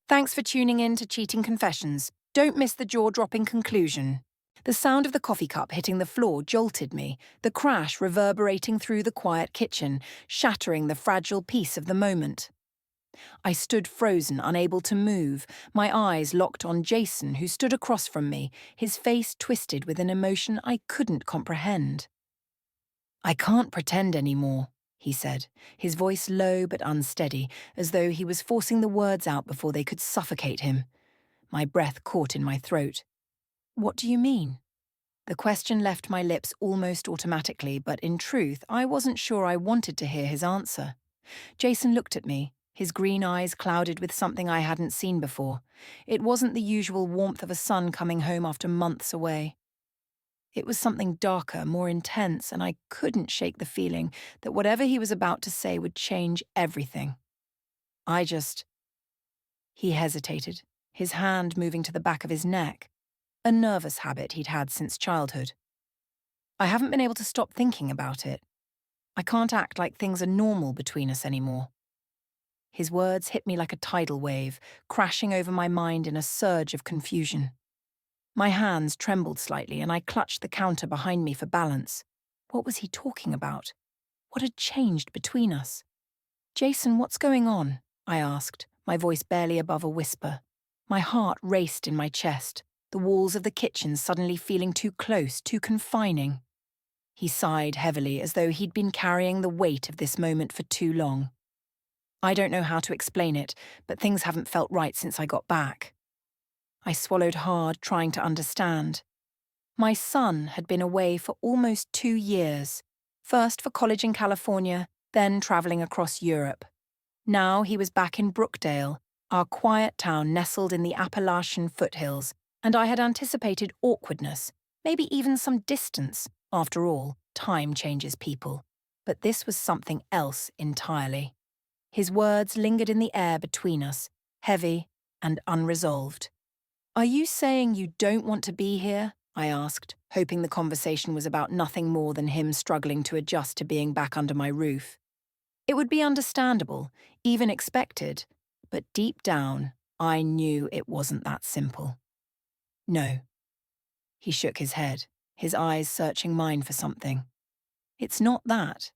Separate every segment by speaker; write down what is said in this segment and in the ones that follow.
Speaker 1: Thanks for tuning in to Cheating Confessions. Don't miss the jaw-dropping conclusion. The sound of the coffee cup hitting the floor jolted me, the crash reverberating through the quiet kitchen, shattering the fragile peace of the moment. I stood frozen, unable to move, my eyes locked on Jason, who stood across from me, his face twisted with an emotion I couldn't comprehend. "I can't pretend anymore," he said, his voice low but unsteady, as though he was forcing the words out before they could suffocate him. My breath caught in my throat. "What do you mean?" The question left my lips almost automatically, but in truth, I wasn't sure I wanted to hear his answer. Jason looked at me, his green eyes clouded with something I hadn't seen before. It wasn't the usual warmth of a son coming home after months away. It was something darker, more intense, and I couldn't shake the feeling that whatever he was about to say would change everything. I just... He hesitated, his hand moving to the back of his neck, a nervous habit he'd had since childhood. "I haven't been able to stop thinking about it. I can't act like things are normal between us anymore." His words hit me like a tidal wave, crashing over my mind in a surge of confusion. My hands trembled slightly and I clutched the counter behind me for balance. What was he talking about? What had changed between us? "Jason, what's going on?" I asked, my voice barely above a whisper. My heart raced in my chest, the walls of the kitchen suddenly feeling too close, too confining. He sighed heavily, as though he'd been carrying the weight of this moment for too long. "I don't know how to explain it, but things haven't felt right since I got back." I swallowed hard, trying to understand. My son had been away for almost 2 years, first for college in California, then traveling across Europe. Now he was back in Brookdale, our quiet town nestled in the Appalachian foothills, and I had anticipated awkwardness, maybe even some distance. After all, time changes people. But this was something else entirely. His words lingered in the air between us, heavy and unresolved. "Are you saying you don't want to be here?" I asked, hoping the conversation was about nothing more than him struggling to adjust to being back under my roof. It would be understandable, even expected, but deep down, I knew it wasn't that simple. "No." He shook his head, his eyes searching mine for something. "It's not that.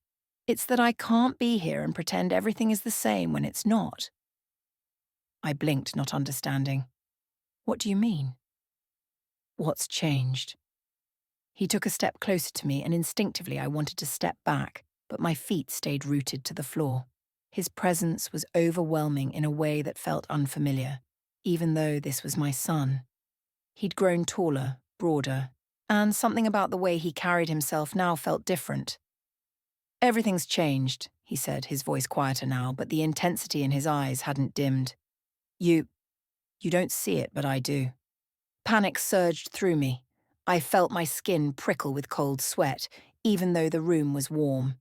Speaker 1: It's that I can't be here and pretend everything is the same when it's not." I blinked, not understanding. "What do you mean?" "What's changed?" He took a step closer to me, and instinctively I wanted to step back, but my feet stayed rooted to the floor. His presence was overwhelming in a way that felt unfamiliar, even though this was my son. He'd grown taller, broader, and something about the way he carried himself now felt different. "Everything's changed," he said, his voice quieter now, but the intensity in his eyes hadn't dimmed. You don't see it, but I do." Panic surged through me. I felt my skin prickle with cold sweat, even though the room was warm.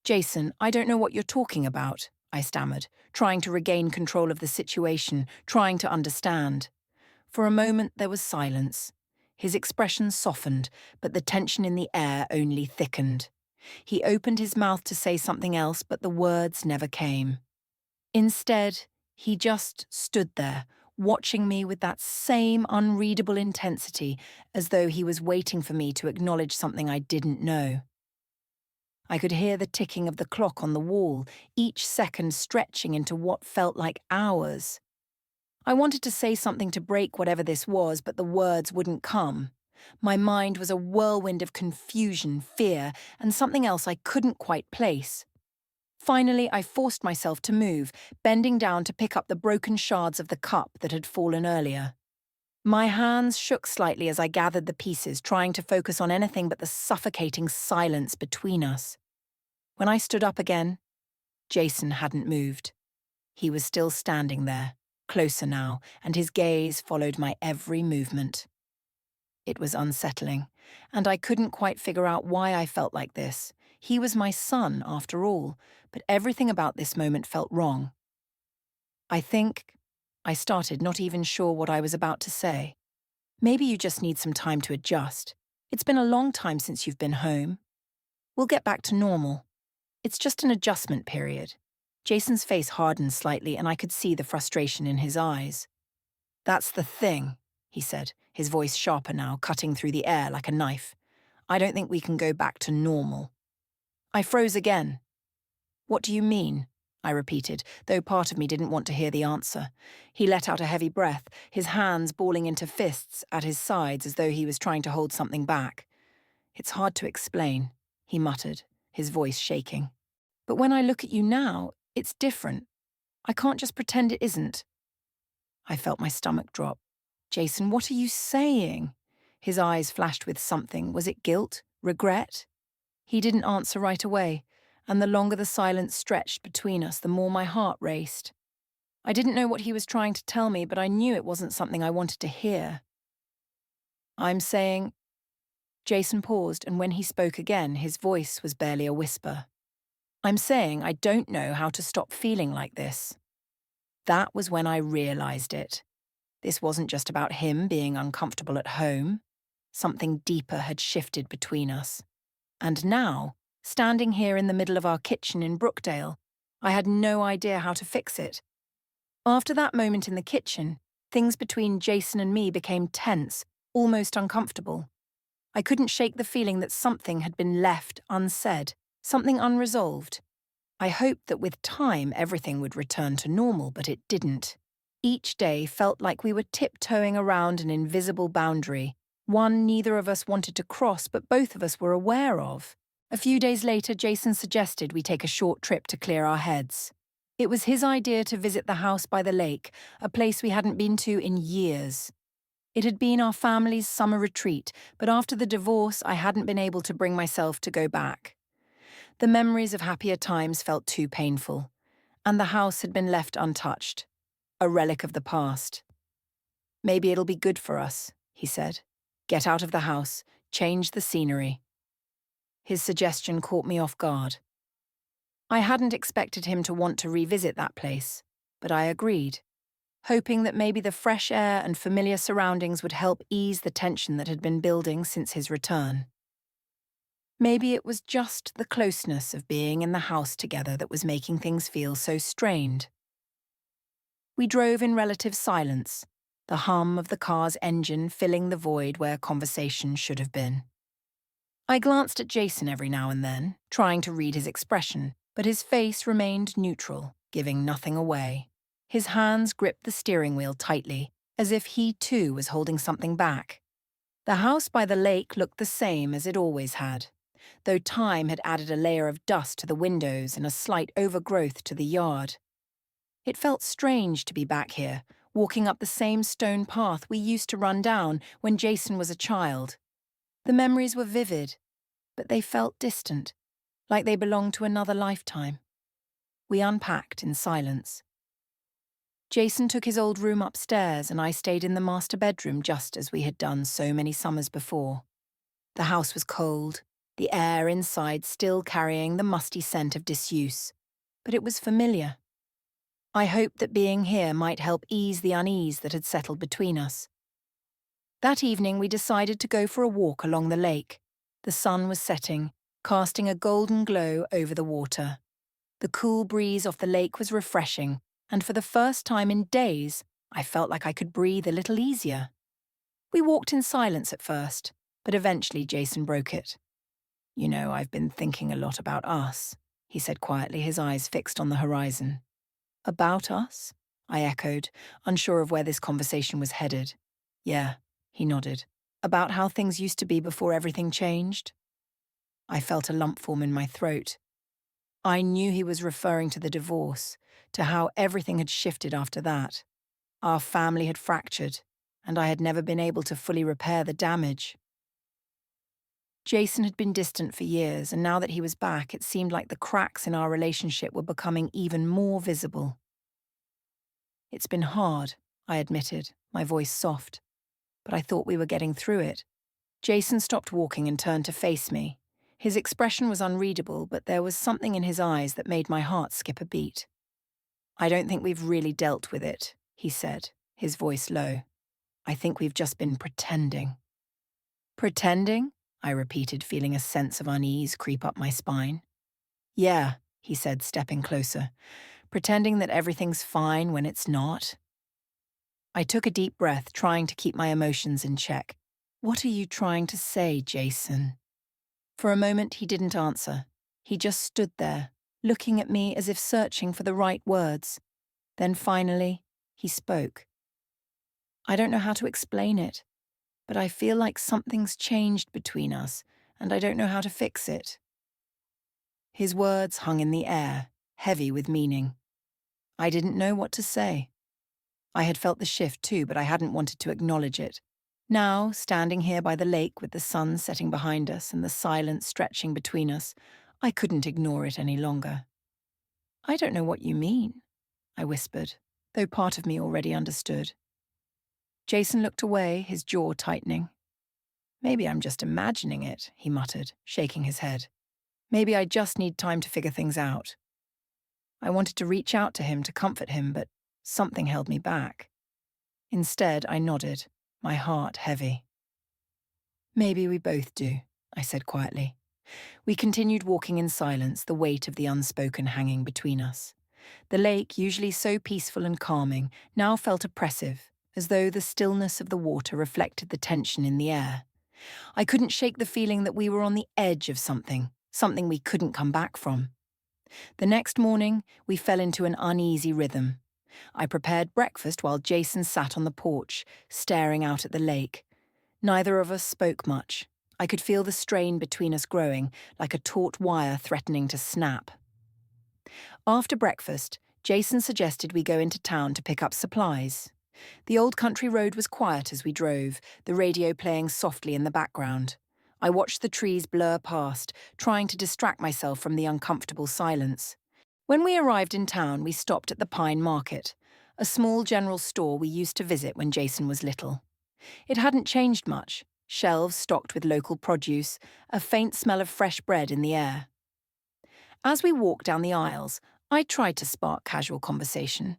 Speaker 1: "Jason, I don't know what you're talking about," I stammered, trying to regain control of the situation, trying to understand. For a moment there was silence. His expression softened, but the tension in the air only thickened. He opened his mouth to say something else, but the words never came. Instead, he just stood there, watching me with that same unreadable intensity, as though he was waiting for me to acknowledge something I didn't know. I could hear the ticking of the clock on the wall, each second stretching into what felt like hours. I wanted to say something to break whatever this was, but the words wouldn't come. My mind was a whirlwind of confusion, fear, and something else I couldn't quite place. Finally, I forced myself to move, bending down to pick up the broken shards of the cup that had fallen earlier. My hands shook slightly as I gathered the pieces, trying to focus on anything but the suffocating silence between us. When I stood up again, Jason hadn't moved. He was still standing there, closer now, and his gaze followed my every movement. It was unsettling, and I couldn't quite figure out why I felt like this. He was my son, after all, but everything about this moment felt wrong. I started, not even sure what I was about to say. "Maybe you just need some time to adjust. It's been a long time since you've been home. We'll get back to normal. It's just an adjustment period." Jason's face hardened slightly, and I could see the frustration in his eyes. "That's the thing," he said, his voice sharper now, cutting through the air like a knife. "I don't think we can go back to normal." I froze again. "What do you mean?" I repeated, though part of me didn't want to hear the answer. He let out a heavy breath, his hands balling into fists at his sides as though he was trying to hold something back. "It's hard to explain," he muttered, his voice shaking. "But when I look at you now, it's different. I can't just pretend it isn't." I felt my stomach drop. "Jason, what are you saying?" His eyes flashed with something. Was it guilt? Regret? He didn't answer right away, and the longer the silence stretched between us, the more my heart raced. I didn't know what he was trying to tell me, but I knew it wasn't something I wanted to hear. "I'm saying—" Jason paused, and when he spoke again, his voice was barely a whisper. "I'm saying I don't know how to stop feeling like this." That was when I realized it. This wasn't just about him being uncomfortable at home. Something deeper had shifted between us. And now, standing here in the middle of our kitchen in Brookdale, I had no idea how to fix it. After that moment in the kitchen, things between Jason and me became tense, almost uncomfortable. I couldn't shake the feeling that something had been left unsaid, something unresolved. I hoped that with time everything would return to normal, but it didn't. Each day felt like we were tiptoeing around an invisible boundary, one neither of us wanted to cross but both of us were aware of. A few days later, Jason suggested we take a short trip to clear our heads. It was his idea to visit the house by the lake, a place we hadn't been to in years. It had been our family's summer retreat, but after the divorce, I hadn't been able to bring myself to go back. The memories of happier times felt too painful, and the house had been left untouched, a relic of the past. "Maybe it'll be good for us," he said. "Get out of the house, change the scenery." His suggestion caught me off guard. I hadn't expected him to want to revisit that place, but I agreed, hoping that maybe the fresh air and familiar surroundings would help ease the tension that had been building since his return. Maybe it was just the closeness of being in the house together that was making things feel so strained. We drove in relative silence, the hum of the car's engine filling the void where conversation should have been. I glanced at Jason every now and then, trying to read his expression, but his face remained neutral, giving nothing away. His hands gripped the steering wheel tightly, as if he too was holding something back. The house by the lake looked the same as it always had, though time had added a layer of dust to the windows and a slight overgrowth to the yard. It felt strange to be back here, walking up the same stone path we used to run down when Jason was a child. The memories were vivid, but they felt distant, like they belonged to another lifetime. We unpacked in silence. Jason took his old room upstairs and I stayed in the master bedroom just as we had done so many summers before. The house was cold, the air inside still carrying the musty scent of disuse, but it was familiar. I hoped that being here might help ease the unease that had settled between us. That evening we decided to go for a walk along the lake. The sun was setting, casting a golden glow over the water. The cool breeze off the lake was refreshing, and for the first time in days, I felt like I could breathe a little easier. We walked in silence at first, but eventually Jason broke it. "You know, I've been thinking a lot about us," he said quietly, his eyes fixed on the horizon. "About us?" I echoed, unsure of where this conversation was headed. "Yeah," he nodded. "About how things used to be before everything changed?" I felt a lump form in my throat. I knew he was referring to the divorce, to how everything had shifted after that. Our family had fractured, and I had never been able to fully repair the damage. Jason had been distant for years, and now that he was back, it seemed like the cracks in our relationship were becoming even more visible. "It's been hard," I admitted, my voice soft, "but I thought we were getting through it." Jason stopped walking and turned to face me. His expression was unreadable, but there was something in his eyes that made my heart skip a beat. "I don't think we've really dealt with it," he said, his voice low. "I think we've just been pretending." "Pretending?" I repeated, feeling a sense of unease creep up my spine. "Yeah," he said, stepping closer. pretending that everything's fine when it's not. I took a deep breath, trying to keep my emotions in check. "What are you trying to say, Jason?" For a moment, he didn't answer. He just stood there, looking at me as if searching for the right words. Then finally, he spoke. "I don't know how to explain it, but I feel like something's changed between us, and I don't know how to fix it." His words hung in the air, heavy with meaning. I didn't know what to say. I had felt the shift too, but I hadn't wanted to acknowledge it. Now, standing here by the lake with the sun setting behind us and the silence stretching between us, I couldn't ignore it any longer. "I don't know what you mean," I whispered, though part of me already understood. Jason looked away, his jaw tightening. "Maybe I'm just imagining it," he muttered, shaking his head. "Maybe I just need time to figure things out." I wanted to reach out to him to comfort him, but something held me back. Instead, I nodded, my heart heavy. "Maybe we both do," I said quietly. We continued walking in silence, the weight of the unspoken hanging between us. The lake, usually so peaceful and calming, now felt oppressive, as though the stillness of the water reflected the tension in the air. I couldn't shake the feeling that we were on the edge of something we couldn't come back from. The next morning, we fell into an uneasy rhythm. I prepared breakfast while Jason sat on the porch, staring out at the lake. Neither of us spoke much. I could feel the strain between us growing, like a taut wire threatening to snap. After breakfast, Jason suggested we go into town to pick up supplies. The old country road was quiet as we drove, the radio playing softly in the background. I watched the trees blur past, trying to distract myself from the uncomfortable silence. When we arrived in town, we stopped at the Pine Market, a small general store we used to visit when Jason was little. It hadn't changed much, shelves stocked with local produce, a faint smell of fresh bread in the air. As we walked down the aisles, I tried to spark casual conversation.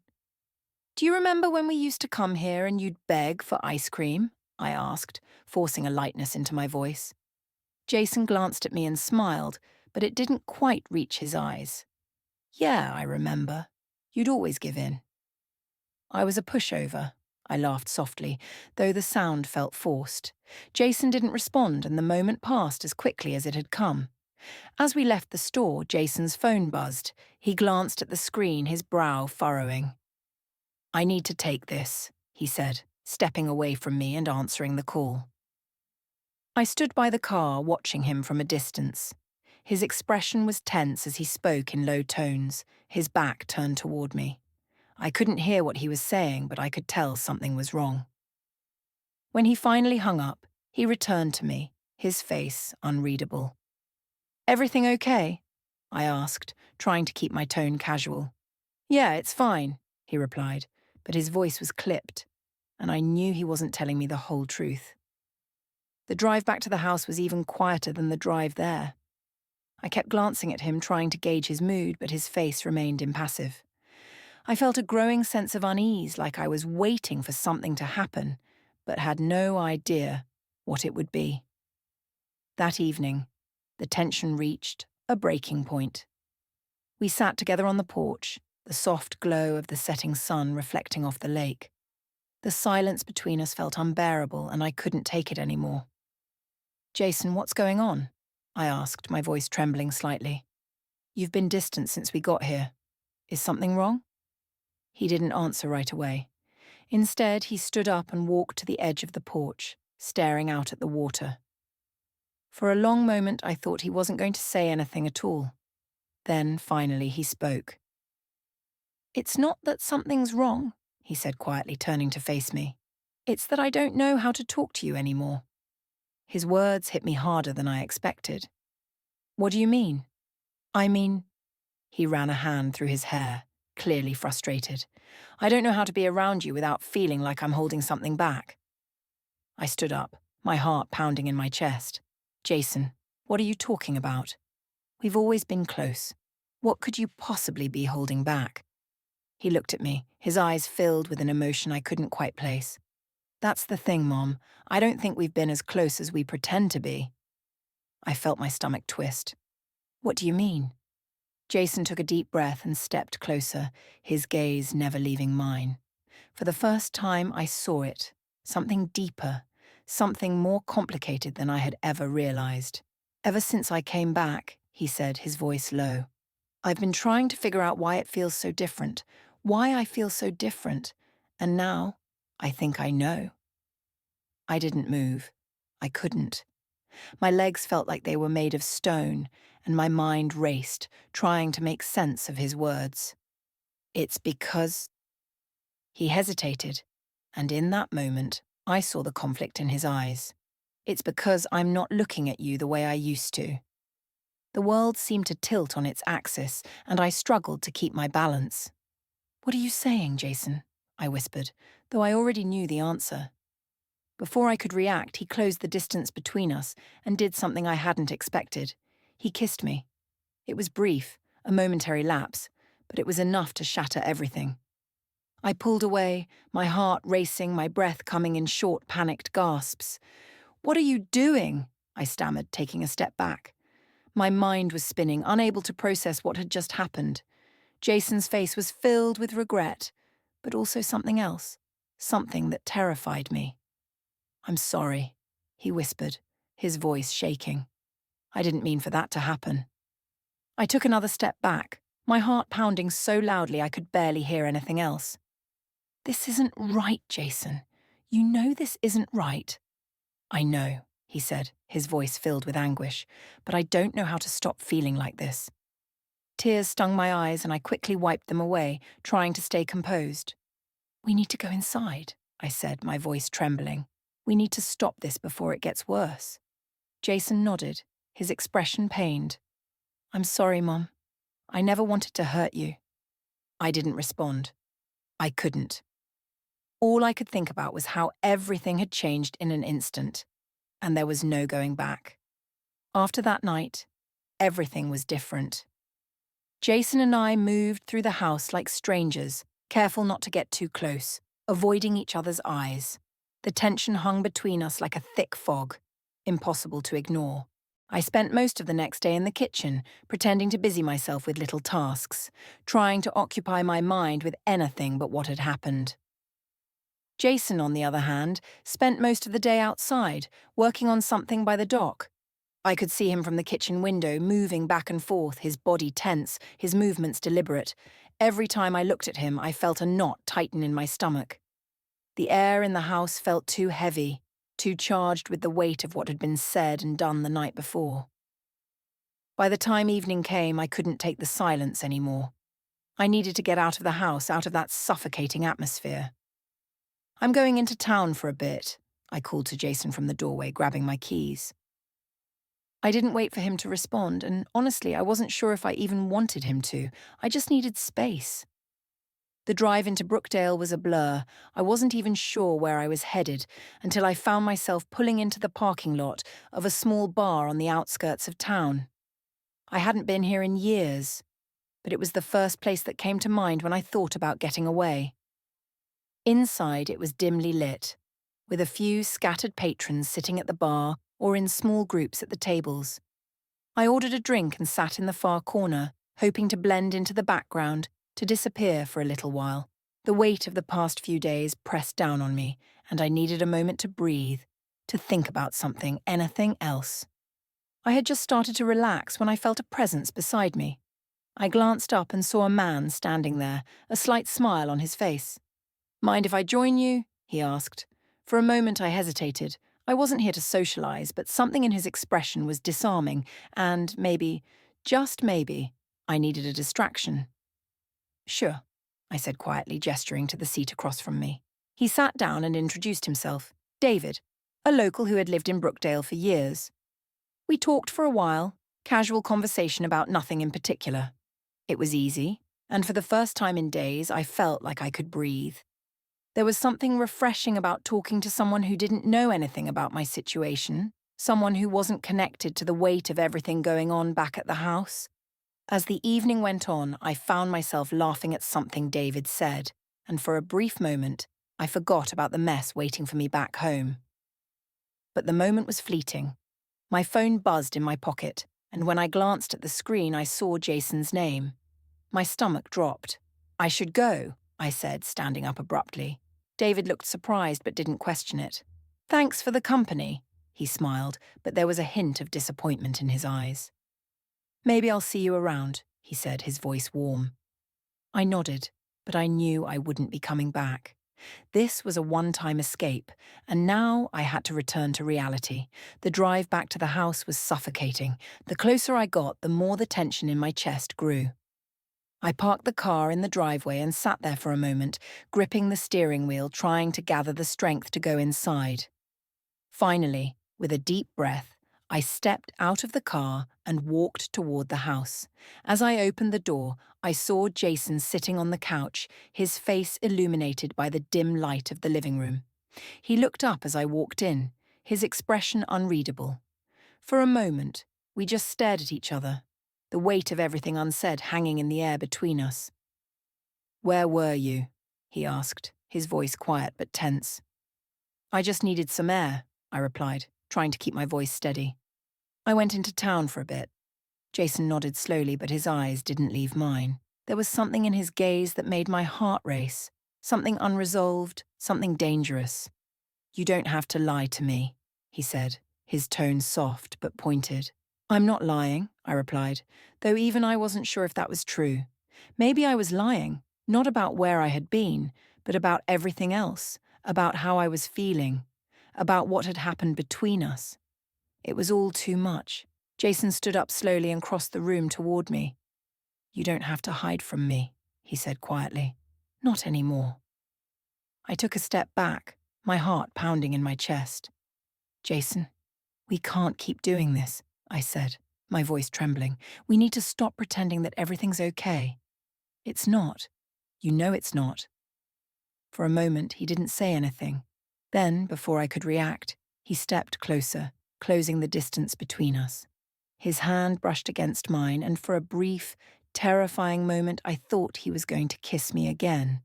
Speaker 1: "Do you remember when we used to come here and you'd beg for ice cream?" I asked, forcing a lightness into my voice. Jason glanced at me and smiled, but it didn't quite reach his eyes. "Yeah, I remember. You'd always give in." "I was a pushover," I laughed softly, though the sound felt forced. Jason didn't respond, and the moment passed as quickly as it had come. As we left the store, Jason's phone buzzed. He glanced at the screen, his brow furrowing. "I need to take this," he said, stepping away from me and answering the call. I stood by the car, watching him from a distance. His expression was tense as he spoke in low tones, his back turned toward me. I couldn't hear what he was saying, but I could tell something was wrong. When he finally hung up, he returned to me, his face unreadable. "Everything okay?" I asked, trying to keep my tone casual. "Yeah, it's fine," he replied, but his voice was clipped, and I knew he wasn't telling me the whole truth. The drive back to the house was even quieter than the drive there. I kept glancing at him, trying to gauge his mood, but his face remained impassive. I felt a growing sense of unease, like I was waiting for something to happen, but had no idea what it would be. That evening, the tension reached a breaking point. We sat together on the porch, the soft glow of the setting sun reflecting off the lake. The silence between us felt unbearable, and I couldn't take it anymore. "Jason, what's going on?" I asked, my voice trembling slightly. "You've been distant since we got here. Is something wrong?" He didn't answer right away. Instead, he stood up and walked to the edge of the porch, staring out at the water. For a long moment, I thought he wasn't going to say anything at all. Then, finally, he spoke. "It's not that something's wrong," he said quietly, turning to face me. "It's that I don't know how to talk to you anymore." His words hit me harder than I expected. "What do you mean?" "I mean," he ran a hand through his hair, clearly frustrated. "I don't know how to be around you without feeling like I'm holding something back." I stood up, my heart pounding in my chest. "Jason, what are you talking about? We've always been close. What could you possibly be holding back?" He looked at me, his eyes filled with an emotion I couldn't quite place. "That's the thing, Mom. I don't think we've been as close as we pretend to be." I felt my stomach twist. "What do you mean?" Jason took a deep breath and stepped closer, his gaze never leaving mine. For the first time, I saw it. Something deeper, something more complicated than I had ever realized. Ever since I came back, he said, his voice low, I've been trying to figure out why it feels so different, why I feel so different, and now I think I know. I didn't move. I couldn't. My legs felt like they were made of stone, and my mind raced, trying to make sense of his words. It's because... He hesitated, and in that moment, I saw the conflict in his eyes. It's because I'm not looking at you the way I used to. The world seemed to tilt on its axis, and I struggled to keep my balance. What are you saying, Jason? I whispered, though I already knew the answer. Before I could react, he closed the distance between us and did something I hadn't expected. He kissed me. It was brief, a momentary lapse, but it was enough to shatter everything. I pulled away, my heart racing, my breath coming in short, panicked gasps. What are you doing? I stammered, taking a step back. My mind was spinning, unable to process what had just happened. Jason's face was filled with regret, but also something else, something that terrified me. I'm sorry, he whispered, his voice shaking. I didn't mean for that to happen. I took another step back, my heart pounding so loudly I could barely hear anything else. This isn't right, Jason. You know this isn't right. I know, he said, his voice filled with anguish, but I don't know how to stop feeling like this. Tears stung my eyes and I quickly wiped them away, trying to stay composed. We need to go inside, I said, my voice trembling. We need to stop this before it gets worse. Jason nodded, his expression pained. I'm sorry, Mom. I never wanted to hurt you. I didn't respond. I couldn't. All I could think about was how everything had changed in an instant, and there was no going back. After that night, everything was different. Jason and I moved through the house like strangers, careful not to get too close, avoiding each other's eyes. The tension hung between us like a thick fog, impossible to ignore. I spent most of the next day in the kitchen, pretending to busy myself with little tasks, trying to occupy my mind with anything but what had happened. Jason, on the other hand, spent most of the day outside, working on something by the dock. I could see him from the kitchen window, moving back and forth, his body tense, his movements deliberate. Every time I looked at him, I felt a knot tighten in my stomach. The air in the house felt too heavy, too charged with the weight of what had been said and done the night before. By the time evening came, I couldn't take the silence anymore. I needed to get out of the house, out of that suffocating atmosphere. I'm going into town for a bit, I called to Jason from the doorway, grabbing my keys. I didn't wait for him to respond, and honestly, I wasn't sure if I even wanted him to. I just needed space. The drive into Brookdale was a blur. I wasn't even sure where I was headed until I found myself pulling into the parking lot of a small bar on the outskirts of town. I hadn't been here in years, but it was the first place that came to mind when I thought about getting away. Inside, it was dimly lit, with a few scattered patrons sitting at the bar or in small groups at the tables. I ordered a drink and sat in the far corner, hoping to blend into the background, to disappear for a little while. The weight of the past few days pressed down on me, and I needed a moment to breathe, to think about something, anything else. I had just started to relax when I felt a presence beside me. I glanced up and saw a man standing there, a slight smile on his face. Mind if I join you? He asked. For a moment I hesitated. I wasn't here to socialize, but something in his expression was disarming, and maybe, just maybe, I needed a distraction. Sure, I said quietly, gesturing to the seat across from me. He sat down and introduced himself. David, a local who had lived in Brookdale for years. We talked for a while, casual conversation about nothing in particular. It was easy, and for the first time in days I felt like I could breathe. There was something refreshing about talking to someone who didn't know anything about my situation, someone who wasn't connected to the weight of everything going on back at the house. As the evening went on, I found myself laughing at something David said, and for a brief moment, I forgot about the mess waiting for me back home. But the moment was fleeting. My phone buzzed in my pocket. and when I glanced at the screen, I saw Jason's name. My stomach dropped. "I should go," I said, standing up abruptly. David looked surprised but didn't question it. "Thanks for the company," he smiled, but there was a hint of disappointment in his eyes. "Maybe I'll see you around," he said, his voice warm. I nodded, but I knew I wouldn't be coming back. This was a one-time escape, and now I had to return to reality. The drive back to the house was suffocating. The closer I got, the more the tension in my chest grew. I parked the car in the driveway and sat there for a moment, gripping the steering wheel, trying to gather the strength to go inside. Finally, with a deep breath, I stepped out of the car and walked toward the house. As I opened the door, I saw Jason sitting on the couch, his face illuminated by the dim light of the living room. He looked up as I walked in, his expression unreadable. For a moment, we just stared at each other, the weight of everything unsaid hanging in the air between us. "Where were you?" he asked, his voice quiet but tense. "I just needed some air," I replied, trying to keep my voice steady. "I went into town for a bit." Jason nodded slowly, but his eyes didn't leave mine. There was something in his gaze that made my heart race, something unresolved, something dangerous. "You don't have to lie to me," he said, his tone soft but pointed. "I'm not lying," I replied, though even I wasn't sure if that was true. Maybe I was lying, not about where I had been, but about everything else, about how I was feeling, about what had happened between us. It was all too much. Jason stood up slowly and crossed the room toward me. "You don't have to hide from me," he said quietly. "Not anymore." I took a step back, my heart pounding in my chest. "Jason, we can't keep doing this," I said, my voice trembling. "We need to stop pretending that everything's okay. It's not. You know it's not." For a moment, he didn't say anything. Then, before I could react, he stepped closer, closing the distance between us. His hand brushed against mine, and for a brief, terrifying moment, I thought he was going to kiss me again.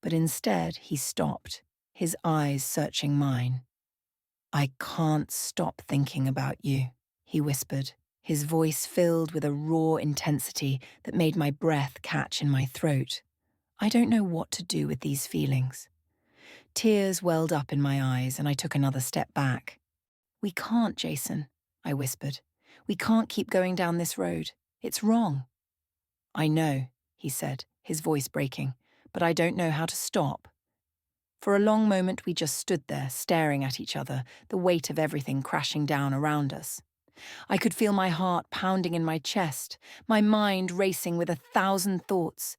Speaker 1: But instead, he stopped, his eyes searching mine. "I can't stop thinking about you," he whispered, his voice filled with a raw intensity that made my breath catch in my throat. I don't know what to do with these feelings. Tears welled up in my eyes, and I took another step back. "We can't, Jason," I whispered. "We can't keep going down this road. It's wrong." "I know," he said, his voice breaking, "but I don't know how to stop." For a long moment we just stood there, staring at each other, the weight of everything crashing down around us. I could feel my heart pounding in my chest, my mind racing with 1,000 thoughts,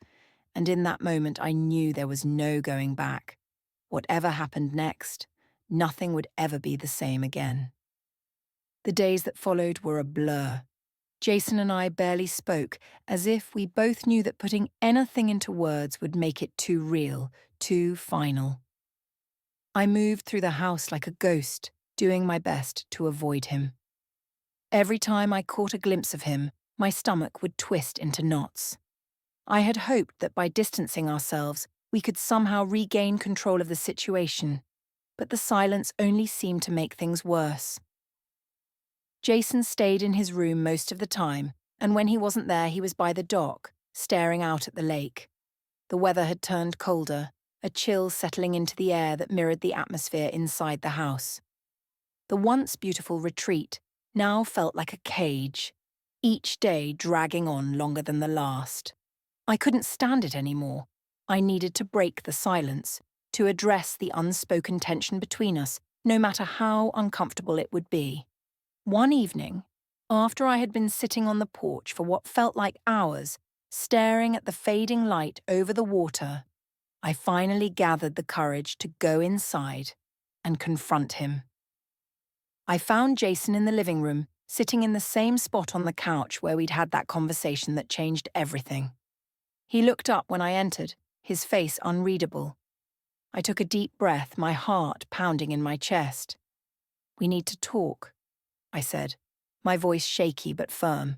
Speaker 1: and in that moment I knew there was no going back. Whatever happened next, nothing would ever be the same again. The days that followed were a blur. Jason and I barely spoke, as if we both knew that putting anything into words would make it too real, too final. I moved through the house like a ghost, doing my best to avoid him. Every time I caught a glimpse of him, my stomach would twist into knots. I had hoped that by distancing ourselves, we could somehow regain control of the situation, but the silence only seemed to make things worse. Jason stayed in his room most of the time, and when he wasn't there, he was by the dock, staring out at the lake. The weather had turned colder, a chill settling into the air that mirrored the atmosphere inside the house. The once beautiful retreat now felt like a cage, each day dragging on longer than the last. I couldn't stand it anymore. I needed to break the silence, to address the unspoken tension between us, no matter how uncomfortable it would be. One evening, after I had been sitting on the porch for what felt like hours, staring at the fading light over the water, I finally gathered the courage to go inside and confront him. I found Jason in the living room, sitting in the same spot on the couch where we'd had that conversation that changed everything. He looked up when I entered, his face unreadable. I took a deep breath, my heart pounding in my chest. "We need to talk," I said, my voice shaky but firm.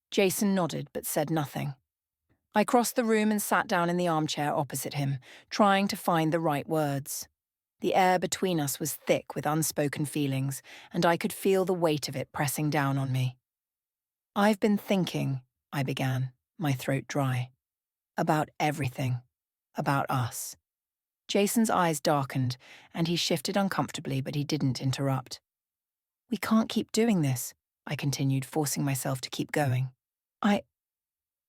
Speaker 1: Jason nodded but said nothing. I crossed the room and sat down in the armchair opposite him, trying to find the right words. The air between us was thick with unspoken feelings, and I could feel the weight of it pressing down on me. I've been thinking, I began, my throat dry, about everything, about us. Jason's eyes darkened, and he shifted uncomfortably, but he didn't interrupt. We can't keep doing this, I continued, forcing myself to keep going. I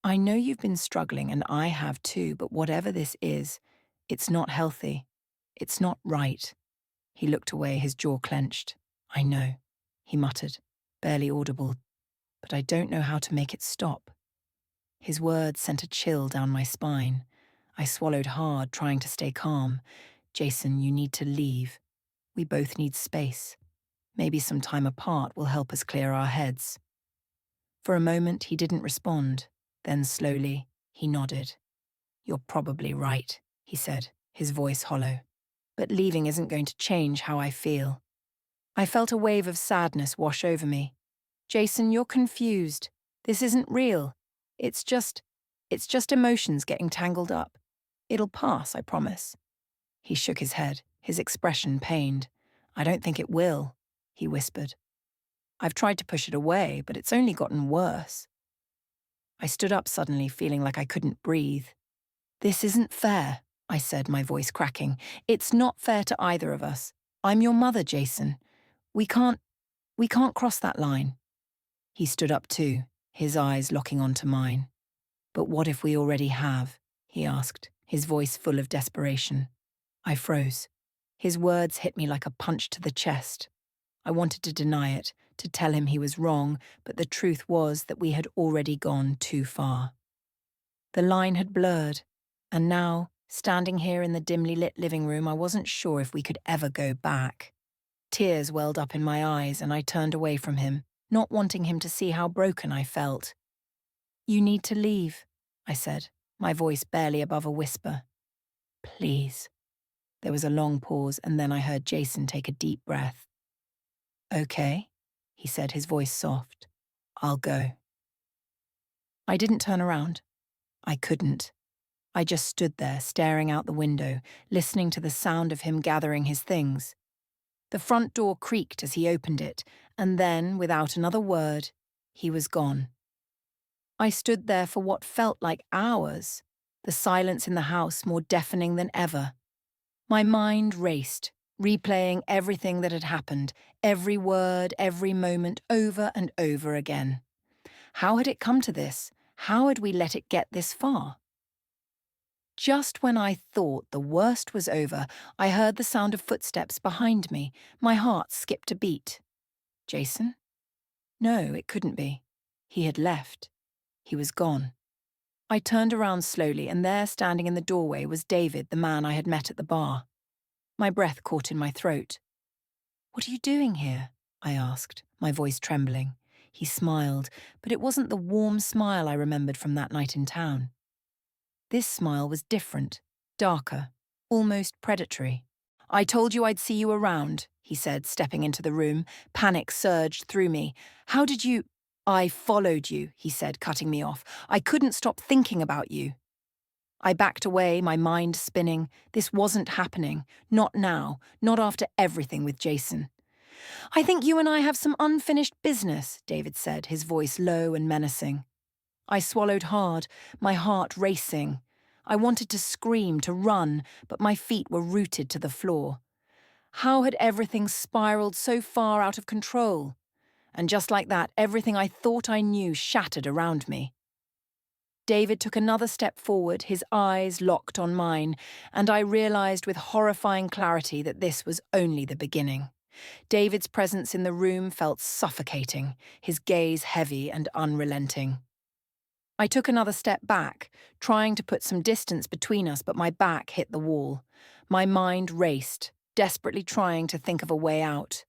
Speaker 1: I know you've been struggling, and I have too, but whatever this is, it's not healthy. It's not right. He looked away, his jaw clenched. I know, he muttered, barely audible, but I don't know how to make it stop. His words sent a chill down my spine. I swallowed hard, trying to stay calm. Jason, you need to leave. We both need space. Maybe some time apart will help us clear our heads. For a moment, he didn't respond. Then slowly, he nodded. You're probably right, he said, his voice hollow. But leaving isn't going to change how I feel. I felt a wave of sadness wash over me. Jason, you're confused. This isn't real. It's just emotions getting tangled up. It'll pass, I promise. He shook his head, his expression pained. I don't think it will, he whispered. I've tried to push it away, but it's only gotten worse. I stood up suddenly, feeling like I couldn't breathe. This isn't fair, I said, my voice cracking. It's not fair to either of us. I'm your mother, Jason. We can't cross that line. He stood up too, his eyes locking onto mine. But what if we already have? He asked, his voice full of desperation. I froze. His words hit me like a punch to the chest. I wanted to deny it, to tell him he was wrong, but the truth was that we had already gone too far. The line had blurred, and now, standing here in the dimly lit living room, I wasn't sure if we could ever go back. Tears welled up in my eyes, and I turned away from him, not wanting him to see how broken I felt. You need to leave, I said, my voice barely above a whisper. Please. There was a long pause, and then I heard Jason take a deep breath. Okay, he said, his voice soft. I'll go. I didn't turn around. I couldn't. I just stood there, staring out the window, listening to the sound of him gathering his things. The front door creaked as he opened it, and then, without another word, he was gone. I stood there for what felt like hours, the silence in the house more deafening than ever. My mind raced, replaying everything that had happened, every word, every moment, over and over again. How had it come to this? How had we let it get this far? Just when I thought the worst was over, I heard the sound of footsteps behind me. My heart skipped a beat. Jason? No, it couldn't be. He had left. He was gone. I turned around slowly, and there, standing in the doorway, was David, the man I had met at the bar. My breath caught in my throat. What are you doing here? I asked, my voice trembling. He smiled, but it wasn't the warm smile I remembered from that night in town. This smile was different, darker, almost predatory. I told you I'd see you around, he said, stepping into the room. Panic surged through me. How did you— I followed you, he said, cutting me off. I couldn't stop thinking about you. I backed away, my mind spinning. This wasn't happening. Not now. Not after everything with Jason. I think you and I have some unfinished business, David said, his voice low and menacing. I swallowed hard, my heart racing. I wanted to scream, to run, but my feet were rooted to the floor. How had everything spiraled so far out of control? And just like that, everything I thought I knew shattered around me. David took another step forward, his eyes locked on mine, and I realized with horrifying clarity that this was only the beginning. David's presence in the room felt suffocating, his gaze heavy and unrelenting. I took another step back, trying to put some distance between us, but my back hit the wall. My mind raced, desperately trying to think of a way out.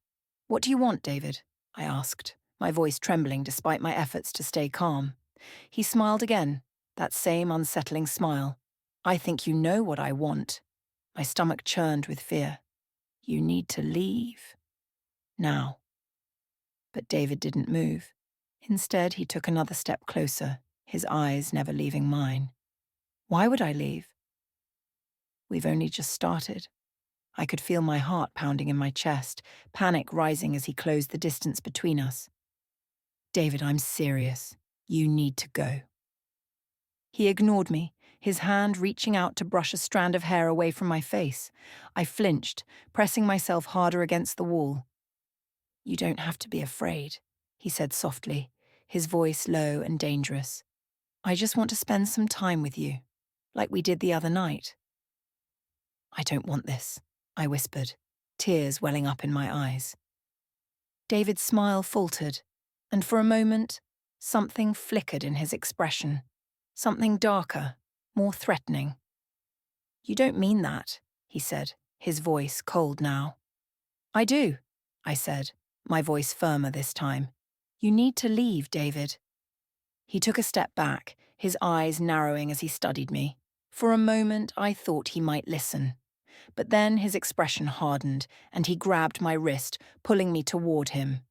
Speaker 1: What do you want, David? I asked, my voice trembling despite my efforts to stay calm. He smiled again, that same unsettling smile. I think you know what I want. My stomach churned with fear. You need to leave. Now. But David didn't move. Instead, he took another step closer, his eyes never leaving mine. Why would I leave? We've only just started. I could feel my heart pounding in my chest, panic rising as he closed the distance between us. David, I'm serious. You need to go. He ignored me, his hand reaching out to brush a strand of hair away from my face. I flinched, pressing myself harder against the wall. You don't have to be afraid, he said softly, his voice low and dangerous. I just want to spend some time with you, like we did the other night. I don't want this, I whispered, tears welling up in my eyes. David's smile faltered, and for a moment, something flickered in his expression. Something darker, more threatening. You don't mean that, he said, his voice cold now. I do, I said, my voice firmer this time. You need to leave, David. He took a step back, his eyes narrowing as he studied me. For a moment, I thought he might listen. But then his expression hardened, and he grabbed my wrist, pulling me toward him.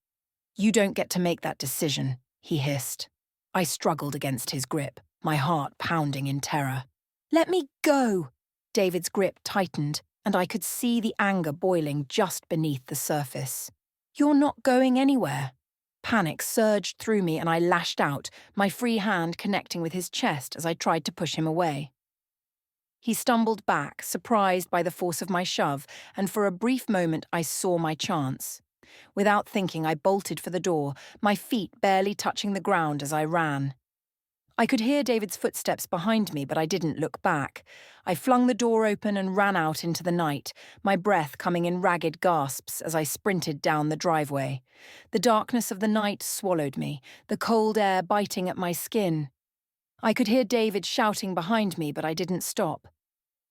Speaker 1: You don't get to make that decision, he hissed. I struggled against his grip, my heart pounding in terror. Let me go! David's grip tightened, and I could see the anger boiling just beneath the surface. You're not going anywhere. Panic surged through me and I lashed out, my free hand connecting with his chest as I tried to push him away. He stumbled back, surprised by the force of my shove, and for a brief moment I saw my chance. Without thinking, I bolted for the door, my feet barely touching the ground as I ran. I could hear David's footsteps behind me, but I didn't look back. I flung the door open and ran out into the night, my breath coming in ragged gasps as I sprinted down the driveway. The darkness of the night swallowed me, the cold air biting at my skin. I could hear David shouting behind me, but I didn't stop.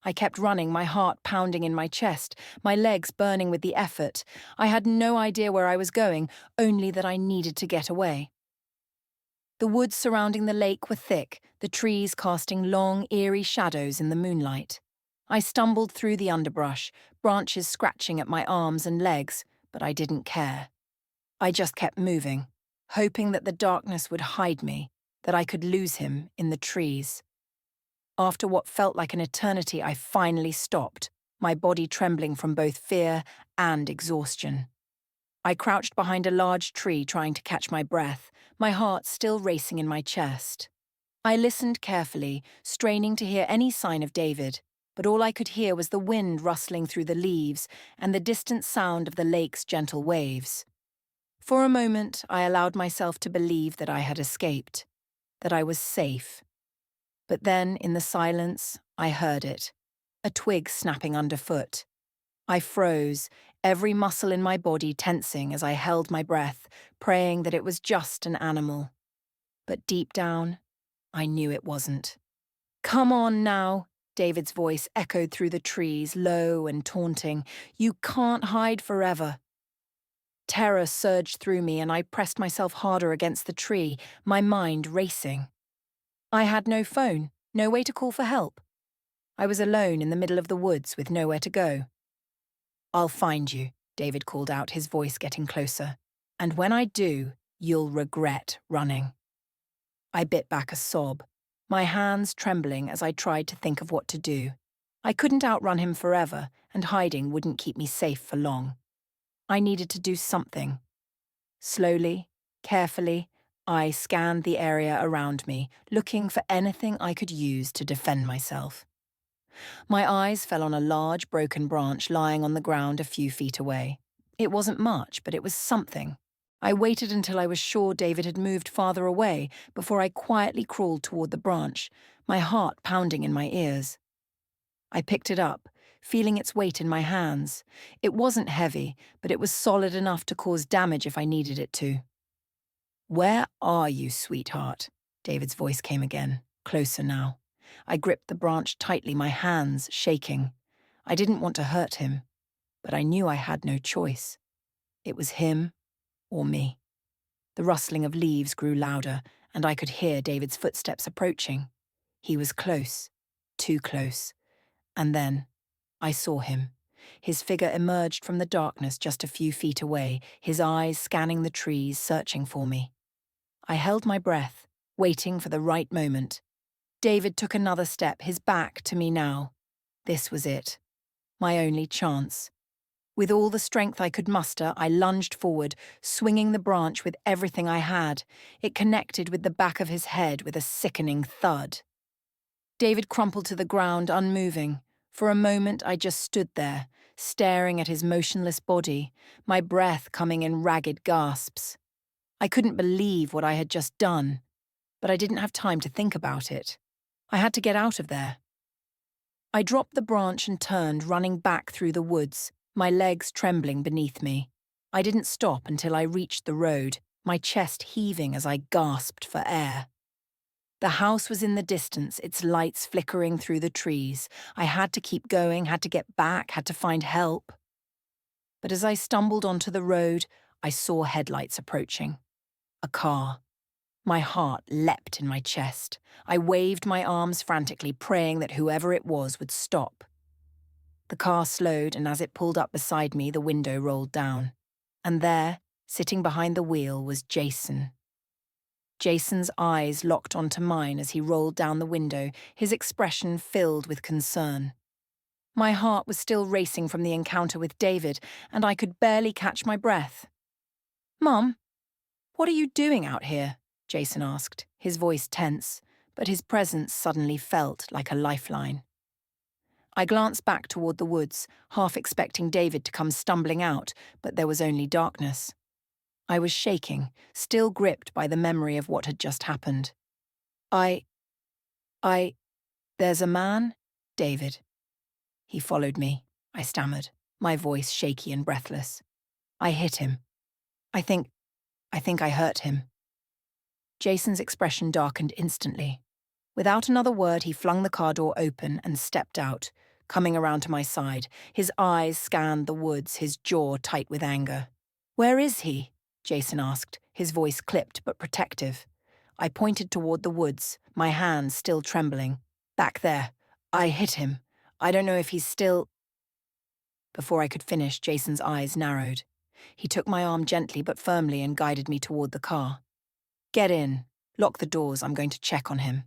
Speaker 1: I kept running, my heart pounding in my chest, my legs burning with the effort. I had no idea where I was going, only that I needed to get away. The woods surrounding the lake were thick, the trees casting long, eerie shadows in the moonlight. I stumbled through the underbrush, branches scratching at my arms and legs, but I didn't care. I just kept moving, hoping that the darkness would hide me, that I could lose him in the trees. After what felt like an eternity, I finally stopped, my body trembling from both fear and exhaustion. I crouched behind a large tree trying to catch my breath, my heart still racing in my chest. I listened carefully, straining to hear any sign of David, but all I could hear was the wind rustling through the leaves and the distant sound of the lake's gentle waves. For a moment, I allowed myself to believe that I had escaped, that I was safe. But then, in the silence, I heard it, a twig snapping underfoot. I froze, every muscle in my body tensing as I held my breath, praying that it was just an animal. But deep down, I knew it wasn't. Come on now, David's voice echoed through the trees, low and taunting. You can't hide forever. Terror surged through me and I pressed myself harder against the tree, my mind racing. I had no phone, no way to call for help. I was alone in the middle of the woods with nowhere to go. I'll find you, David called out, his voice getting closer. And when I do, you'll regret running. I bit back a sob, my hands trembling as I tried to think of what to do. I couldn't outrun him forever, and hiding wouldn't keep me safe for long. I needed to do something. Slowly, carefully, I scanned the area around me, looking for anything I could use to defend myself. My eyes fell on a large broken branch lying on the ground a few feet away. It wasn't much, but it was something. I waited until I was sure David had moved farther away before I quietly crawled toward the branch, my heart pounding in my ears. I picked it up, feeling its weight in my hands. It wasn't heavy, but it was solid enough to cause damage if I needed it to. Where are you, sweetheart? David's voice came again, closer now. I gripped the branch tightly, my hands shaking. I didn't want to hurt him, but I knew I had no choice. It was him or me. The rustling of leaves grew louder, and I could hear David's footsteps approaching. He was close, too close. And then I saw him. His figure emerged from the darkness just a few feet away, his eyes scanning the trees, searching for me. I held my breath, waiting for the right moment. David took another step, his back to me now. This was it. My only chance. With all the strength I could muster, I lunged forward, swinging the branch with everything I had. It connected with the back of his head with a sickening thud. David crumpled to the ground, unmoving. For a moment, I just stood there, staring at his motionless body, my breath coming in ragged gasps. I couldn't believe what I had just done, but I didn't have time to think about it. I had to get out of there. I dropped the branch and turned, running back through the woods, my legs trembling beneath me. I didn't stop until I reached the road, my chest heaving as I gasped for air. The house was in the distance, its lights flickering through the trees. I had to keep going, had to get back, had to find help. But as I stumbled onto the road, I saw headlights approaching. A car. My heart leapt in my chest. I waved my arms frantically, praying that whoever it was would stop. The car slowed, and as it pulled up beside me, the window rolled down. And there, sitting behind the wheel, was Jason. Jason's eyes locked onto mine as he rolled down the window, his expression filled with concern. My heart was still racing from the encounter with David, and I could barely catch my breath. "Mum, what are you doing out here?" Jason asked, his voice tense, but his presence suddenly felt like a lifeline. I glanced back toward the woods, half expecting David to come stumbling out, but there was only darkness. I was shaking, still gripped by the memory of what had just happened. There's a man, David. He followed me, I stammered, my voice shaky and breathless. I hit him. I think I hurt him. Jason's expression darkened instantly. Without another word, he flung the car door open and stepped out, coming around to my side. His eyes scanned the woods, his jaw tight with anger. "Where is he?" Jason asked, his voice clipped but protective. I pointed toward the woods, my hands still trembling. "Back there. I hit him. I don't know if he's still—" Before I could finish, Jason's eyes narrowed. He took my arm gently but firmly and guided me toward the car. "Get in. Lock the doors. I'm going to check on him."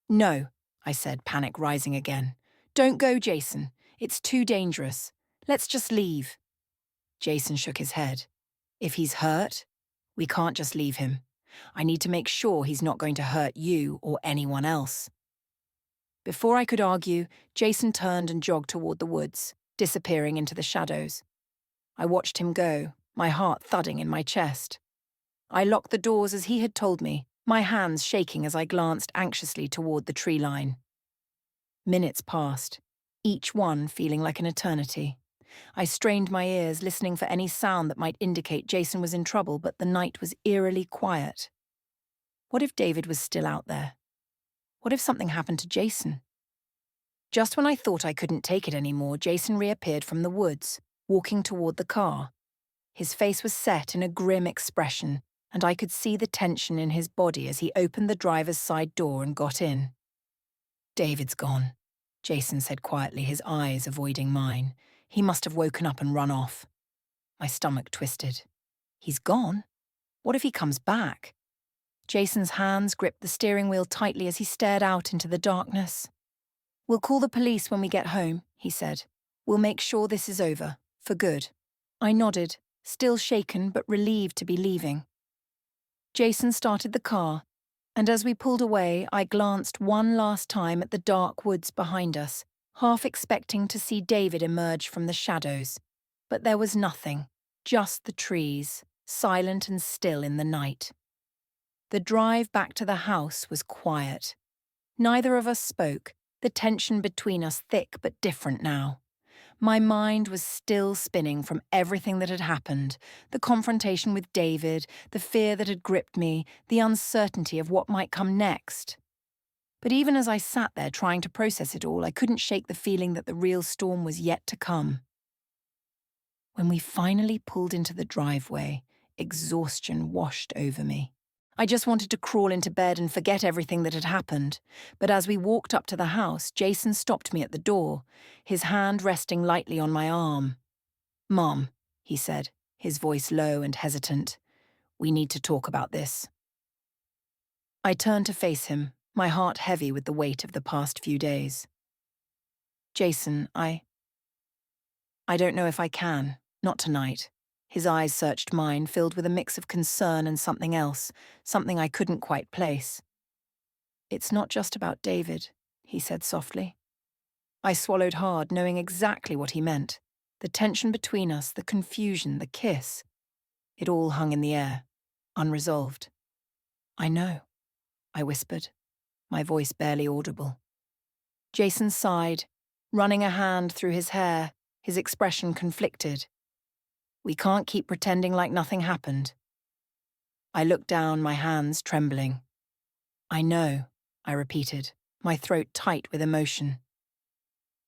Speaker 1: "No," I said, panic rising again. "Don't go, Jason. It's too dangerous. Let's just leave." Jason shook his head. "If he's hurt, we can't just leave him. I need to make sure he's not going to hurt you or anyone else." Before I could argue, Jason turned and jogged toward the woods, disappearing into the shadows. I watched him go, my heart thudding in my chest. I locked the doors as he had told me, my hands shaking as I glanced anxiously toward the tree line. Minutes passed, each one feeling like an eternity. I strained my ears, listening for any sound that might indicate Jason was in trouble, but the night was eerily quiet. What if David was still out there? What if something happened to Jason? Just when I thought I couldn't take it anymore, Jason reappeared from the woods, walking toward the car. His face was set in a grim expression, and I could see the tension in his body as he opened the driver's side door and got in. "David's gone," Jason said quietly, his eyes avoiding mine. He must have woken up and run off. My stomach twisted. "He's gone? What if he comes back?" Jason's hands gripped the steering wheel tightly as he stared out into the darkness. "We'll call the police when we get home," he said. "We'll make sure this is over, for good." I nodded, still shaken but relieved to be leaving. Jason started the car, and as we pulled away, I glanced one last time at the dark woods behind us, half expecting to see David emerge from the shadows. But there was nothing, just the trees, silent and still in the night. The drive back to the house was quiet. Neither of us spoke, the tension between us thick but different now. My mind was still spinning from everything that had happened, the confrontation with David, the fear that had gripped me, the uncertainty of what might come next. But even as I sat there trying to process it all, I couldn't shake the feeling that the real storm was yet to come. When we finally pulled into the driveway, exhaustion washed over me. I just wanted to crawl into bed and forget everything that had happened. But as we walked up to the house, Jason stopped me at the door, his hand resting lightly on my arm. "Mom," he said, his voice low and hesitant, "we need to talk about this." I turned to face him, my heart heavy with the weight of the past few days. "Jason, I don't know if I can. Not tonight. His eyes searched mine, filled with a mix of concern and something else, something I couldn't quite place. It's not just about David, he said softly. I swallowed hard, knowing exactly what he meant. The tension between us, the confusion, the kiss. It all hung in the air, unresolved. I know, I whispered, my voice barely audible. Jason sighed, running a hand through his hair, his expression conflicted. We can't keep pretending like nothing happened. I looked down, my hands trembling. I know, I repeated, my throat tight with emotion.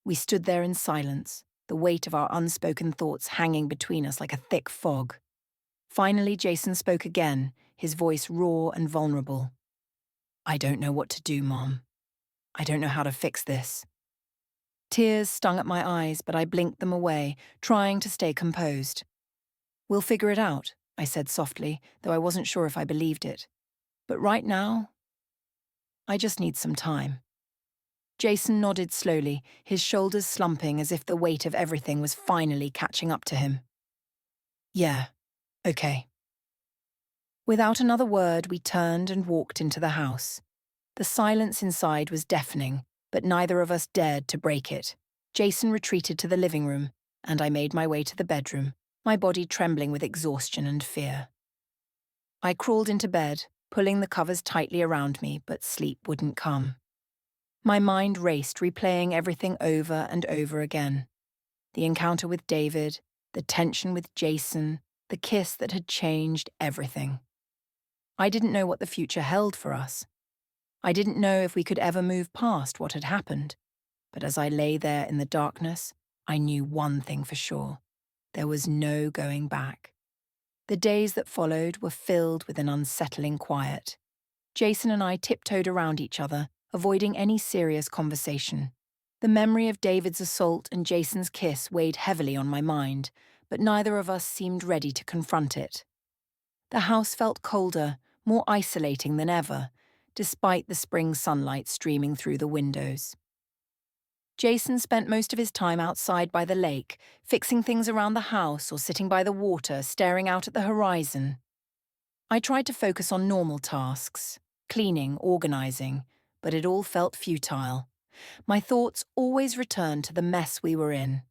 Speaker 1: We stood there in silence, the weight of our unspoken thoughts hanging between us like a thick fog. Finally, Jason spoke again, his voice raw and vulnerable. I don't know what to do, Mom. I don't know how to fix this. Tears stung at my eyes, but I blinked them away, trying to stay composed. We'll figure it out, I said softly, though I wasn't sure if I believed it. But right now, I just need some time. Jason nodded slowly, his shoulders slumping as if the weight of everything was finally catching up to him. Yeah, okay. Without another word, we turned and walked into the house. The silence inside was deafening, but neither of us dared to break it. Jason retreated to the living room, and I made my way to the bedroom, my body trembling with exhaustion and fear. I crawled into bed, pulling the covers tightly around me, but sleep wouldn't come. My mind raced, replaying everything over and over again. The encounter with David, the tension with Jason, the kiss that had changed everything. I didn't know what the future held for us. I didn't know if we could ever move past what had happened. But as I lay there in the darkness, I knew one thing for sure. There was no going back. The days that followed were filled with an unsettling quiet. Jason and I tiptoed around each other, avoiding any serious conversation. The memory of David's assault and Jason's kiss weighed heavily on my mind, but neither of us seemed ready to confront it. The house felt colder, more isolating than ever, despite the spring sunlight streaming through the windows. Jason spent most of his time outside by the lake, fixing things around the house or sitting by the water, staring out at the horizon. I tried to focus on normal tasks, cleaning, organizing, but it all felt futile. My thoughts always returned to the mess we were in.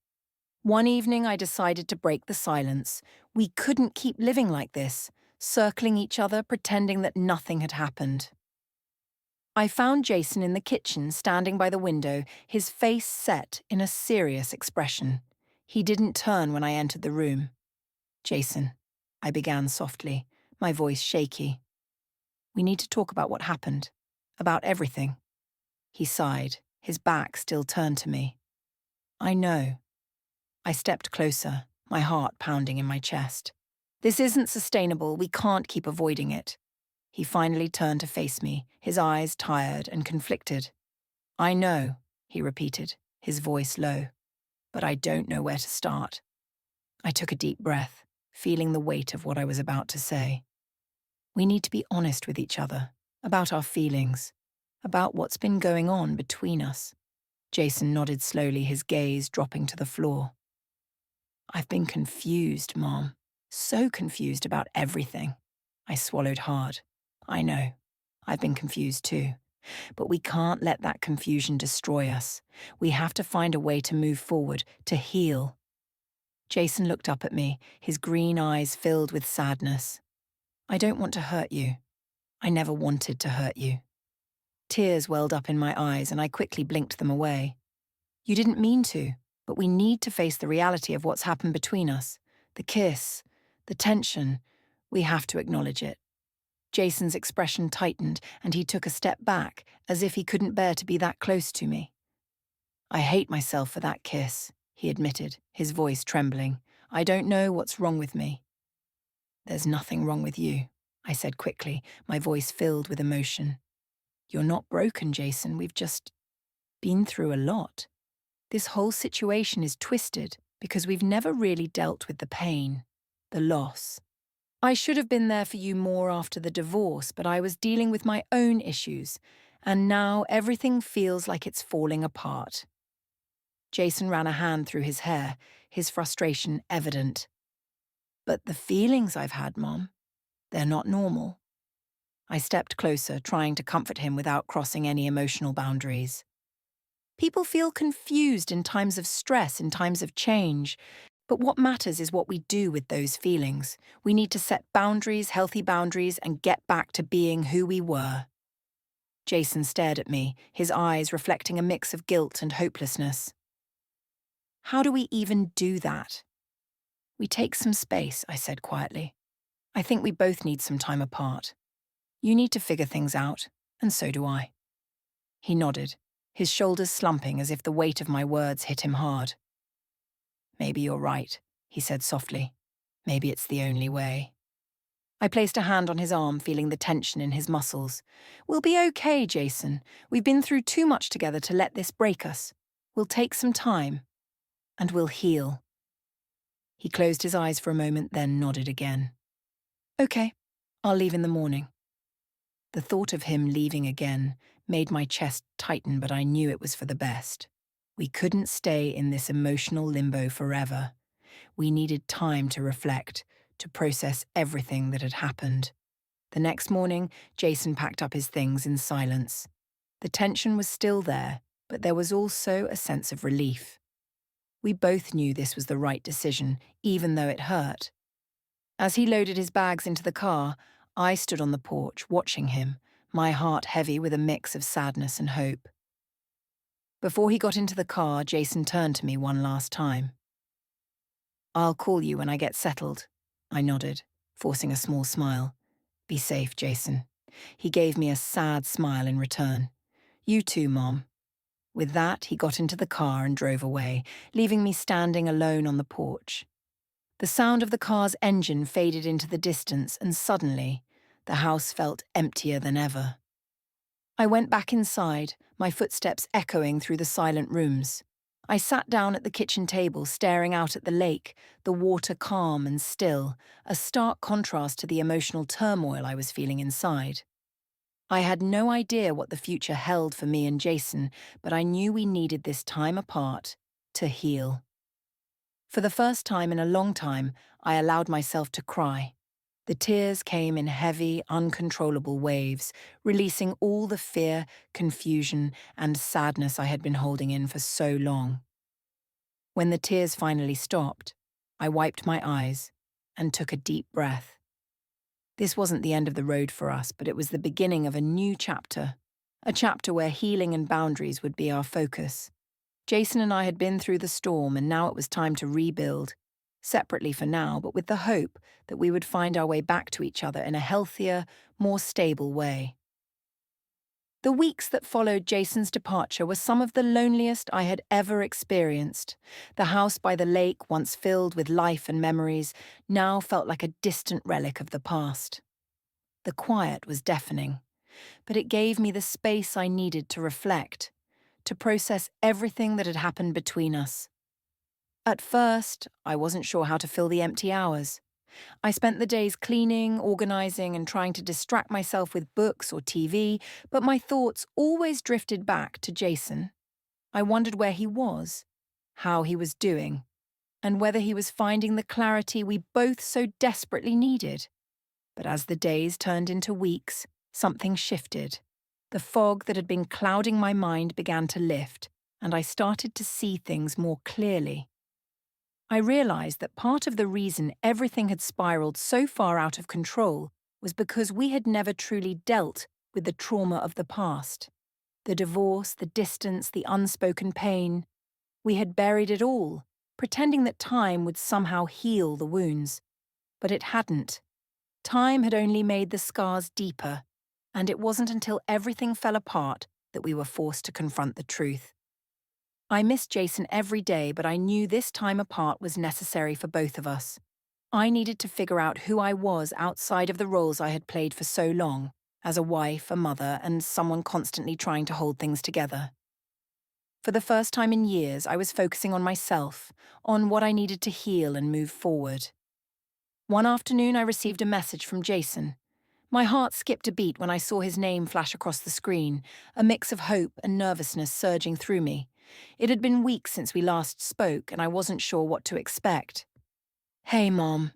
Speaker 1: One evening I decided to break the silence. We couldn't keep living like this, circling each other, pretending that nothing had happened. I found Jason in the kitchen, standing by the window, his face set in a serious expression. He didn't turn when I entered the room. Jason, I began softly, my voice shaky. We need to talk about what happened, about everything. He sighed, his back still turned to me. I know. I stepped closer, my heart pounding in my chest. This isn't sustainable, we can't keep avoiding it. He finally turned to face me, his eyes tired and conflicted. I know, he repeated, his voice low, but I don't know where to start. I took a deep breath, feeling the weight of what I was about to say. We need to be honest with each other, about our feelings, about what's been going on between us. Jason nodded slowly, his gaze dropping to the floor. I've been confused, Mom. So confused about everything. I swallowed hard. I know. I've been confused too. But we can't let that confusion destroy us. We have to find a way to move forward, to heal. Jason looked up at me, his green eyes filled with sadness. I don't want to hurt you. I never wanted to hurt you. Tears welled up in my eyes and I quickly blinked them away. You didn't mean to, but we need to face the reality of what's happened between us. The kiss, the tension. We have to acknowledge it. Jason's expression tightened and he took a step back, as if he couldn't bear to be that close to me. I hate myself for that kiss, he admitted, his voice trembling. I don't know what's wrong with me. There's nothing wrong with you, I said quickly, my voice filled with emotion. You're not broken, Jason. We've just been through a lot. This whole situation is twisted because we've never really dealt with the pain, the loss. I should have been there for you more after the divorce, but I was dealing with my own issues, and now everything feels like it's falling apart. Jason ran a hand through his hair, his frustration evident. "But the feelings I've had, Mom, they're not normal." I stepped closer, trying to comfort him without crossing any emotional boundaries. "People feel confused in times of stress, in times of change. But what matters is what we do with those feelings. We need to set boundaries, healthy boundaries, and get back to being who we were." Jason stared at me, his eyes reflecting a mix of guilt and hopelessness. "How do we even do that?" "We take some space," I said quietly. "I think we both need some time apart. You need to figure things out, and so do I." He nodded, his shoulders slumping as if the weight of my words hit him hard. "Maybe you're right," he said softly. "Maybe it's the only way." I placed a hand on his arm, feeling the tension in his muscles. "We'll be okay, Jason. We've been through too much together to let this break us. We'll take some time, and we'll heal." He closed his eyes for a moment, then nodded again. "Okay, I'll leave in the morning." The thought of him leaving again made my chest tighten, but I knew it was for the best. We couldn't stay in this emotional limbo forever. We needed time to reflect, to process everything that had happened. The next morning, Jason packed up his things in silence. The tension was still there, but there was also a sense of relief. We both knew this was the right decision, even though it hurt. As he loaded his bags into the car, I stood on the porch watching him, my heart heavy with a mix of sadness and hope. Before he got into the car, Jason turned to me one last time. "I'll call you when I get settled," I nodded, forcing a small smile. "Be safe, Jason." He gave me a sad smile in return. "You too, Mom." With that, he got into the car and drove away, leaving me standing alone on the porch. The sound of the car's engine faded into the distance, and suddenly, the house felt emptier than ever. I went back inside, my footsteps echoing through the silent rooms. I sat down at the kitchen table, staring out at the lake, the water calm and still, a stark contrast to the emotional turmoil I was feeling inside. I had no idea what the future held for me and Jason, but I knew we needed this time apart to heal. For the first time in a long time, I allowed myself to cry. The tears came in heavy, uncontrollable waves, releasing all the fear, confusion, and sadness I had been holding in for so long. When the tears finally stopped, I wiped my eyes and took a deep breath. This wasn't the end of the road for us, but it was the beginning of a new chapter, a chapter where healing and boundaries would be our focus. Jason and I had been through the storm, and now it was time to rebuild, separately for now, but with the hope that we would find our way back to each other in a healthier, more stable way. The weeks that followed Jason's departure were some of the loneliest I had ever experienced. The house by the lake, once filled with life and memories, now felt like a distant relic of the past. The quiet was deafening, but it gave me the space I needed to reflect, to process everything that had happened between us. At first, I wasn't sure how to fill the empty hours. I spent the days cleaning, organizing, and trying to distract myself with books or TV, but my thoughts always drifted back to Jason. I wondered where he was, how he was doing, and whether he was finding the clarity we both so desperately needed. But as the days turned into weeks, something shifted. The fog that had been clouding my mind began to lift, and I started to see things more clearly. I realized that part of the reason everything had spiraled so far out of control was because we had never truly dealt with the trauma of the past. The divorce, the distance, the unspoken pain. We had buried it all, pretending that time would somehow heal the wounds. But it hadn't. Time had only made the scars deeper, and it wasn't until everything fell apart that we were forced to confront the truth. I missed Jason every day, but I knew this time apart was necessary for both of us. I needed to figure out who I was outside of the roles I had played for so long, as a wife, a mother, and someone constantly trying to hold things together. For the first time in years, I was focusing on myself, on what I needed to heal and move forward. One afternoon, I received a message from Jason. My heart skipped a beat when I saw his name flash across the screen, a mix of hope and nervousness surging through me. It had been weeks since we last spoke, and I wasn't sure what to expect. "Hey, Mom.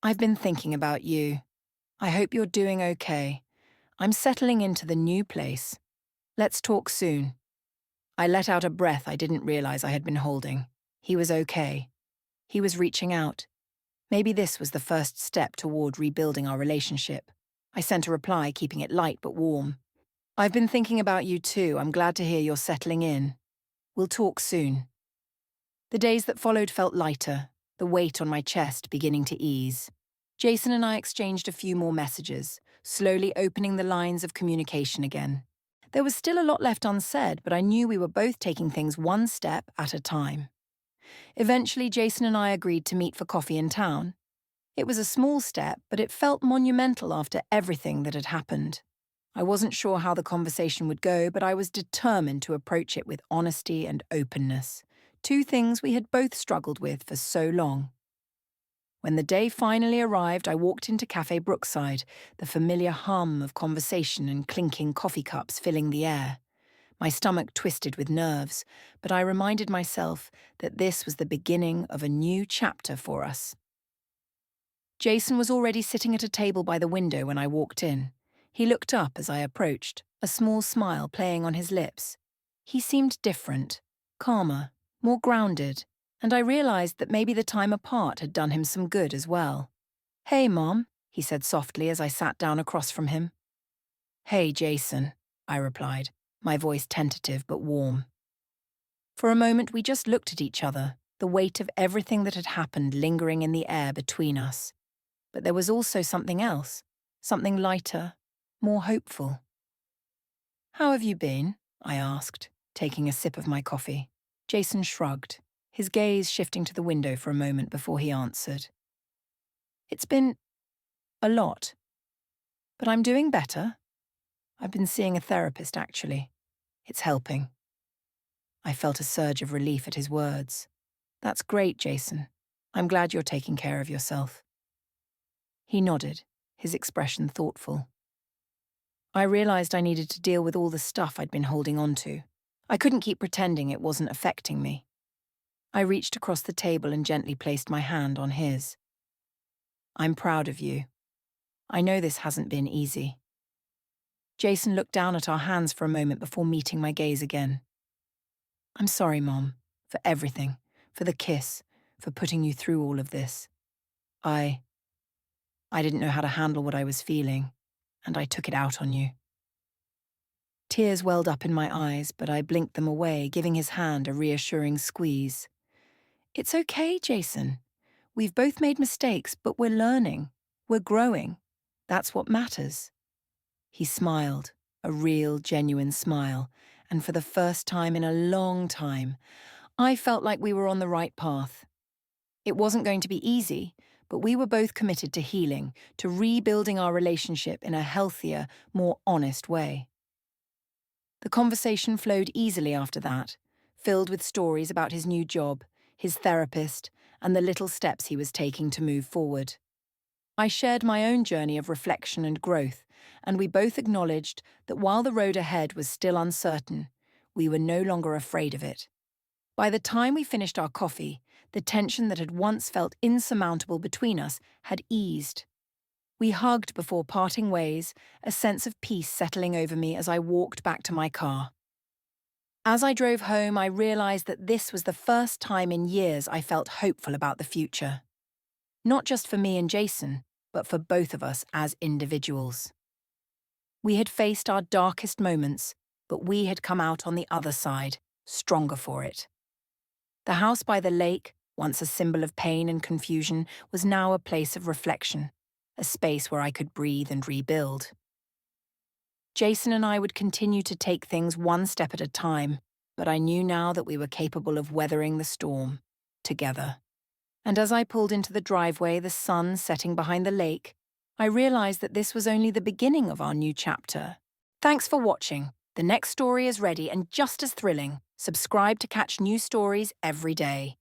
Speaker 1: I've been thinking about you. I hope you're doing okay. I'm settling into the new place. Let's talk soon." I let out a breath I didn't realize I had been holding. He was okay. He was reaching out. Maybe this was the first step toward rebuilding our relationship. I sent a reply, keeping it light but warm. "I've been thinking about you too. I'm glad to hear you're settling in. We'll talk soon." The days that followed felt lighter, the weight on my chest beginning to ease. Jason and I exchanged a few more messages, slowly opening the lines of communication again. There was still a lot left unsaid, but I knew we were both taking things one step at a time. Eventually, Jason and I agreed to meet for coffee in town. It was a small step, but it felt monumental after everything that had happened. I wasn't sure how the conversation would go, but I was determined to approach it with honesty and openness, two things we had both struggled with for so long. When the day finally arrived, I walked into Cafe Brookside, the familiar hum of conversation and clinking coffee cups filling the air. My stomach twisted with nerves, but I reminded myself that this was the beginning of a new chapter for us. Jason was already sitting at a table by the window when I walked in. He looked up as I approached, a small smile playing on his lips. He seemed different, calmer, more grounded, and I realized that maybe the time apart had done him some good as well. "Hey, Mom," he said softly as I sat down across from him. "Hey, Jason," I replied, my voice tentative but warm. For a moment we just looked at each other, the weight of everything that had happened lingering in the air between us. But there was also something else, something lighter, more hopeful. "How have you been?" I asked, taking a sip of my coffee. Jason shrugged, his gaze shifting to the window for a moment before he answered. "It's been a lot, but I'm doing better. I've been seeing a therapist, actually. It's helping." I felt a surge of relief at his words. "That's great, Jason. I'm glad you're taking care of yourself." He nodded, his expression thoughtful. I realized I needed to deal with all the stuff I'd been holding on to. I couldn't keep pretending it wasn't affecting me. I reached across the table and gently placed my hand on his. "I'm proud of you. I know this hasn't been easy." Jason looked down at our hands for a moment before meeting my gaze again. "I'm sorry, Mom, for everything, for the kiss, for putting you through all of this. I didn't know how to handle what I was feeling, and I took it out on you." Tears welled up in my eyes, but I blinked them away, giving his hand a reassuring squeeze. "It's okay, Jason. We've both made mistakes, but we're learning. We're growing. That's what matters." He smiled, a real, genuine smile, and for the first time in a long time, I felt like we were on the right path. It wasn't going to be easy, but we were both committed to healing, to rebuilding our relationship in a healthier, more honest way. The conversation flowed easily after that, filled with stories about his new job, his therapist, and the little steps he was taking to move forward. I shared my own journey of reflection and growth, and we both acknowledged that while the road ahead was still uncertain, we were no longer afraid of it. By the time we finished our coffee, the tension that had once felt insurmountable between us had eased. We hugged before parting ways, a sense of peace settling over me as I walked back to my car. As I drove home, I realized that this was the first time in years I felt hopeful about the future. Not just for me and Jason, but for both of us as individuals. We had faced our darkest moments, but we had come out on the other side, stronger for it. The house by the lake, once a symbol of pain and confusion, was now a place of reflection, a space where I could breathe and rebuild. Jason and I would continue to take things one step at a time, but I knew now that we were capable of weathering the storm, together. And as I pulled into the driveway, the sun setting behind the lake, I realized that this was only the beginning of our new chapter. Thanks for watching. The next story is ready and just as thrilling. Subscribe to catch new stories every day.